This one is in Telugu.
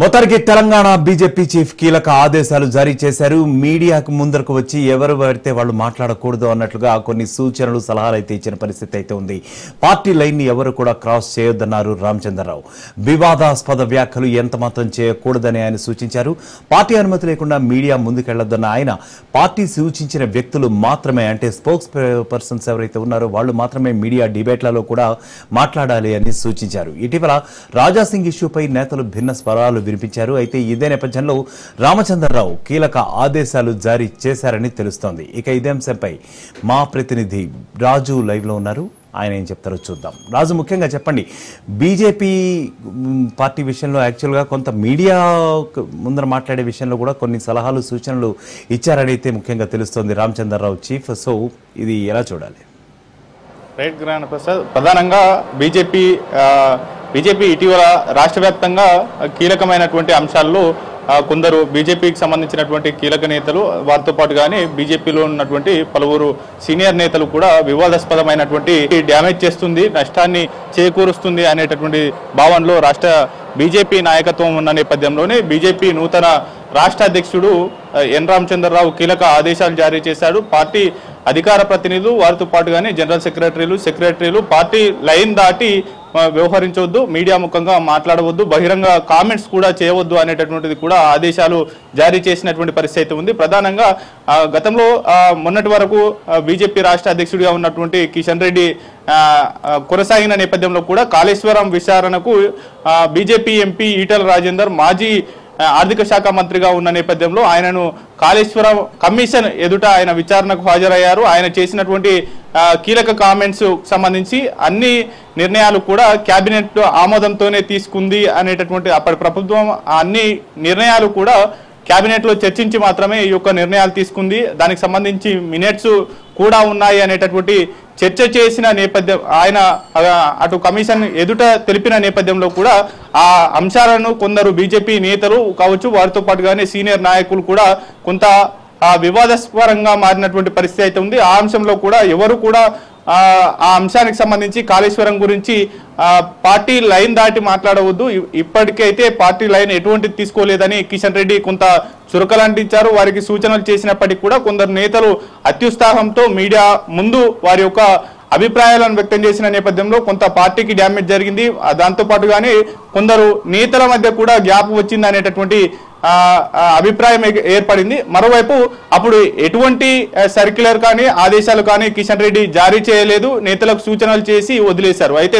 మొత్తానికి తెలంగాణ బీజేపీ చీఫ్ కీలక ఆదేశాలు జారీ చేశారు. మీడియాకు ముందరకు వచ్చి ఎవరు పడితే వాళ్ళు మాట్లాడకూడదు అన్నట్లుగా కొన్ని సూచనలు సలహాలు అయితే ఇచ్చిన పరిస్థితి అయితే ఉంది. పార్టీ లైన్ ని ఎవరు కూడా క్రాస్ చేయొద్దన్నారు రామచంద్రరావు. వివాదాస్పద వ్యాఖ్యలు ఎంత మాత్రం చేయకూడదని ఆయన సూచించారు. పార్టీ అనుమతి లేకుండా మీడియా ముందుకెళ్లొద్దన్న ఆయన పార్టీ సూచించిన వ్యక్తులు మాత్రమే, అంటే స్పోక్స్ పర్సన్స్ ఎవరైతే ఉన్నారో వాళ్ళు మాత్రమే మీడియా డిబేట్లలో కూడా మాట్లాడాలి అని సూచించారు. ఇటీవల రాజాసింగ్ ఇష్యూపై నేతలు భిన్న స్వరాలు వినిపించారు. అయితే ఇదే నేపథ్యంలో రామచంద్రరావు కీలక ఆదేశాలు జారీ చేశారని తెలుస్తోంది. ఇక ఇదే అంశంపై మా ప్రతినిధి రాజు లైవ్ లో ఉన్నారు. ఆయన ఏం చెప్తారో చూద్దాం. రాజు, ముఖ్యంగా చెప్పండి, బీజేపీ పార్టీ విషయంలో యాక్చువల్గా కొంత మీడియా ముందర మాట్లాడే విషయంలో కూడా కొన్ని సలహాలు సూచనలు ఇచ్చారని అయితే ముఖ్యంగా తెలుస్తోంది రామచంద్రరావు చీఫ్. సో ఇది ఎలా చూడాలి? రైట్ గ్రాండ్ ప్రసాద్, ప్రధానంగా బీజేపీ ఇటీవల రాష్ట్ర వ్యాప్తంగా కీలకమైనటువంటి అంశాల్లో కొందరు బీజేపీకి సంబంధించినటువంటి కీలక నేతలు, వారితో పాటుగానే బీజేపీలో ఉన్నటువంటి పలువురు సీనియర్ నేతలు కూడా వివాదాస్పదమైనటువంటి డ్యామేజ్ చేస్తుంది, నష్టాన్ని చేకూరుస్తుంది అనేటటువంటి భావనలో రాష్ట్ర బీజేపీ నాయకత్వం ఉన్న నేపథ్యంలోనే బీజేపీ నూతన రాష్ట్ర అధ్యక్షుడు ఎన్ రామచంద్రరావు కీలక ఆదేశాలు జారీ చేశాడు. పార్టీ అధికార ప్రతినిధులు, వారితో పాటుగానే జనరల్ సెక్రటరీలు పార్టీ లైన్ దాటి వ్యవహరించవద్దు, మీడియా ముఖంగా మాట్లాడవద్దు, బహిరంగ కామెంట్స్ కూడా చేయవద్దు అనేటటువంటిది కూడా ఆదేశాలు జారీ చేసినటువంటి పరిస్థితి ఉంది. ప్రధానంగా గతంలో మొన్నటి వరకు బీజేపీ రాష్ట్ర అధ్యక్షుడిగా ఉన్నటువంటి కిషన్ రెడ్డి కొనసాగిన నేపథ్యంలో కూడా కాళేశ్వరం విచారణకు బీజేపీ ఎంపీ ఈటల రాజేందర్ మాజీ ఆర్థిక శాఖ మంత్రిగా ఉన్న నేపథ్యంలో ఆయనను కాళేశ్వరం కమిషన్ ఎదుట ఆయన విచారణకు హాజరయ్యారు. ఆయన చేసినటువంటి కీలక కామెంట్స్ సంబంధించి అన్ని నిర్ణయాలు కూడా కేబినెట్ ఆమోదంతోనే తీసుకుంది అనేటటువంటి అప్పటి ప్రభుత్వం అన్ని నిర్ణయాలు కూడా కేబినెట్లో చర్చించి మాత్రమే ఈ యొక్క నిర్ణయాలు తీసుకుంది. దానికి సంబంధించి మినిట్స్ కూడా ఉన్నాయి అనేటటువంటి చర్చ చేసిన నేపథ్యం ఆయన అటు కమిషన్ ఎదుట తెలిపిన నేపథ్యంలో కూడా ఆ అంశాలను కొందరు బీజేపీ నేతలు కావచ్చు, వారితో పాటుగానే సీనియర్ నాయకులు కూడా కొంత వివాదాస్పరంగా మారినటువంటి పరిస్థితి అయితే ఉంది. ఆ అంశంలో కూడా ఎవరు కూడా ఆ అంశానికి సంబంధించి కాళేశ్వరం గురించి పార్టీ లైన్ దాటి మాట్లాడవద్దు, ఇప్పటికైతే పార్టీ లైన్ ఎటువంటిది తీసుకోలేదని కిషన్ రెడ్డి కొంత చురకలంటించారు. వారికి సూచనలు చేసినప్పటికీ కూడా కొందరు నేతలు అత్యుత్సాహంతో మీడియా ముందు వారి యొక్క అభిప్రాయాలను వ్యక్తం చేసిన నేపథ్యంలో కొంత పార్టీకి డ్యామేజ్ జరిగింది. దాంతో పాటుగానే కొందరు నేతల మధ్య కూడా గ్యాప్ వచ్చింది అనేటటువంటి అభిప్రాయం ఏర్పడింది. మరోవైపు అప్పుడు ఎటువంటి సర్క్యులర్ కానీ ఆదేశాలు కానీ కిషన్ రెడ్డి జారీ చేయలేదు, నేతలకు సూచనలు చేసి వదిలేశారు. అయితే